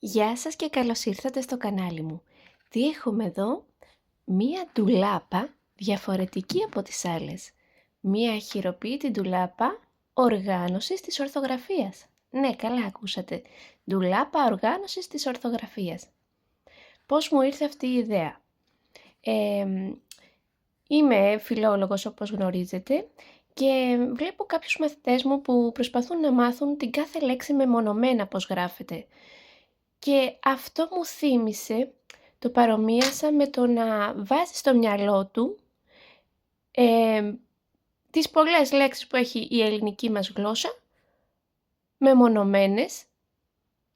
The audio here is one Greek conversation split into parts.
Γεια σας και καλώς ήρθατε στο κανάλι μου. Τι έχουμε εδώ? Μία ντουλάπα διαφορετική από τις άλλες. Μία χειροποίητη ντουλάπα οργάνωσης της ορθογραφίας. Ναι, καλά ακούσατε. Ντουλάπα οργάνωσης της ορθογραφίας. Πώς μου ήρθε αυτή η ιδέα? Είμαι φιλόλογος όπως γνωρίζετε και βλέπω κάποιους μαθητές μου που προσπαθούν να μάθουν την κάθε λέξη μεμονωμένα πώς γράφεται. Και αυτό μου θύμισε, το παρομοίασα με το να βάζει στο μυαλό του τις πολλές λέξεις που έχει η ελληνική μας γλώσσα, μεμονωμένες,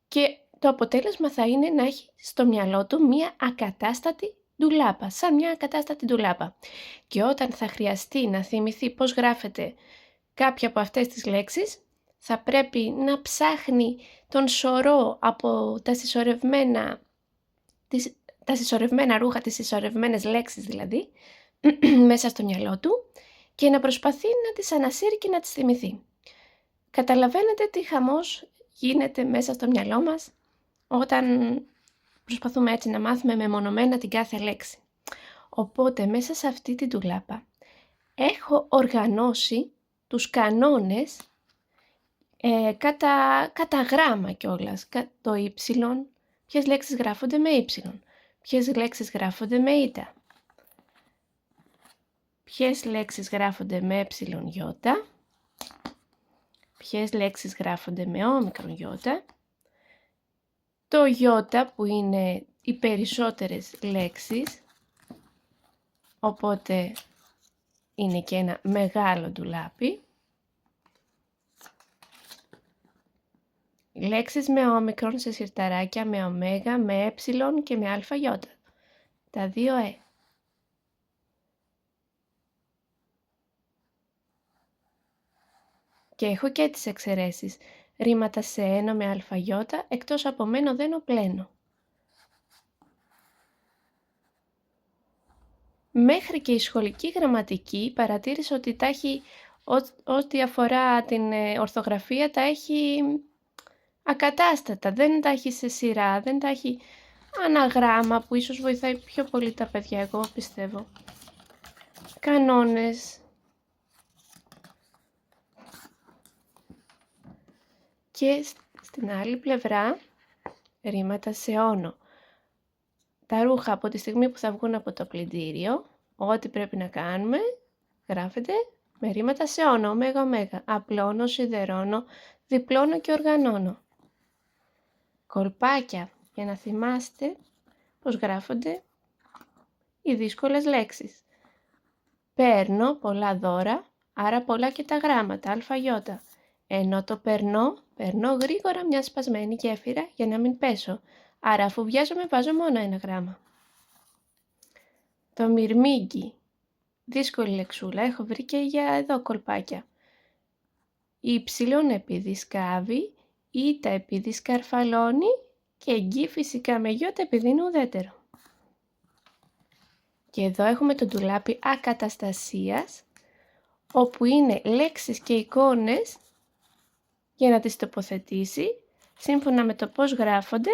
και το αποτέλεσμα θα είναι να έχει στο μυαλό του μία ακατάστατη ντουλάπα, σαν μία ακατάστατη ντουλάπα. Και όταν θα χρειαστεί να θυμηθεί πώς γράφεται κάποια από αυτές τις λέξεις, θα πρέπει να ψάχνει τον σωρό από τα συσσωρευμένα ρούχα, τις συσσωρευμένες λέξεις δηλαδή, μέσα στο μυαλό του, και να προσπαθεί να τις ανασύρει και να τις θυμηθεί. Καταλαβαίνετε τι χαμός γίνεται μέσα στο μυαλό μας όταν προσπαθούμε έτσι να μάθουμε μεμονωμένα την κάθε λέξη. Οπότε μέσα σε αυτή την ντουλάπα έχω οργανώσει τους κανόνες κατά γράμμα κιόλας. Το ύψιλον, ποιες λέξεις γράφονται με ύψιλον, ποιες λέξεις γράφονται με ήτα, ποιες λέξεις γράφονται με έψιλον γιώτα, ποιες λέξεις γράφονται με όμικρον γιώτα, το γιώτα που είναι οι περισσότερες λέξεις, οπότε είναι και ένα μεγάλο ντουλάπι. Λέξεις με όμικρον σε συρταράκια, με ωμέγα, με έψιλον και με αλφα γιώτα. Τα δύο Και έχω και τις εξαιρέσεις. Ρήματα σε ένα με αλφα γιώτα, εκτός από μένω δένω πλένω. Μέχρι και η σχολική γραμματική παρατήρησα ότι τα έχει, ό,τι αφορά την ορθογραφία, τα έχει ακατάστατα. Δεν τα έχει σε σειρά, δεν τα έχει αναγράμμα, που ίσως βοηθάει πιο πολύ τα παιδιά, εγώ πιστεύω. Κανόνες. Και στην άλλη πλευρά, ρήματα σε όνο. Τα ρούχα από τη στιγμή που θα βγουν από το πλυντήριο, ό,τι πρέπει να κάνουμε, γράφεται με ρήματα σε όνο, ωμέγα, ωμέγα. Απλώνω, σιδερώνω, διπλώνω και οργανώνω. Κολπάκια, για να θυμάστε πώς γράφονται οι δύσκολες λέξεις. Παίρνω πολλά δώρα, άρα πολλά και τα γράμματα, αλφα-γιώτα. Ενώ το περνώ γρήγορα μια σπασμένη γέφυρα για να μην πέσω. Άρα αφού βιάζομαι βάζω μόνο ένα γράμμα. Το μυρμήγκι, δύσκολη λεξούλα, έχω βρει και για εδώ κολπάκια. Υψιλον επειδή σκάβει, ήτα επειδή σκαρφαλώνει και γκί φυσικά με γιώτα επειδή είναι ουδέτερο. Και εδώ έχουμε το ντουλάπι ακαταστασίας, όπου είναι λέξεις και εικόνες για να τις τοποθετήσει σύμφωνα με το πώς γράφονται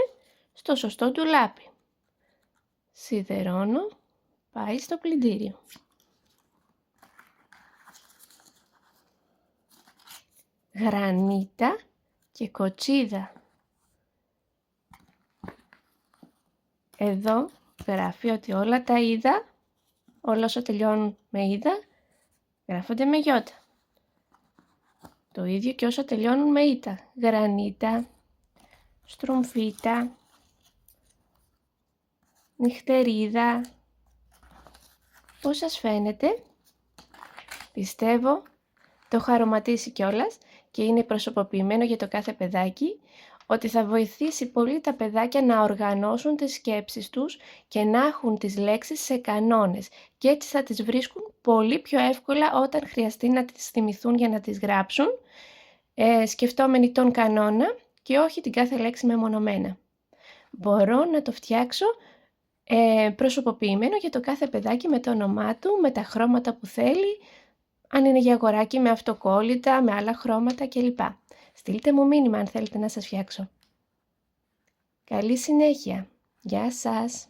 στο σωστό ντουλάπι. Σιδερώνω, πάει στο πλυντήριο. Γρανίτα και κοτσίδα. Εδώ γράφει ότι όλα τα είδα, όλα όσα τελειώνουν με είδα, γράφονται με γιώτα. Το ίδιο και όσα τελειώνουν με ήτα. Γρανίτα, στρομφίτα, νυχτερίδα. Πώς σας φαίνεται? Πιστεύω το έχω αρωματίσει κιόλας και είναι προσωποποιημένο για το κάθε παιδάκι, ότι θα βοηθήσει πολύ τα παιδάκια να οργανώσουν τις σκέψεις τους και να έχουν τις λέξεις σε κανόνες, και έτσι θα τις βρίσκουν πολύ πιο εύκολα όταν χρειαστεί να τις θυμηθούν για να τις γράψουν, σκεφτόμενοι τον κανόνα και όχι την κάθε λέξη μεμονωμένα. Μπορώ να το φτιάξω προσωποποιημένο για το κάθε παιδάκι με το όνομά του, με τα χρώματα που θέλει, αν είναι για αγοράκι με αυτοκόλλητα, με άλλα χρώματα κλπ. Στείλτε μου μήνυμα αν θέλετε να σας φτιάξω. Καλή συνέχεια. Γεια σας.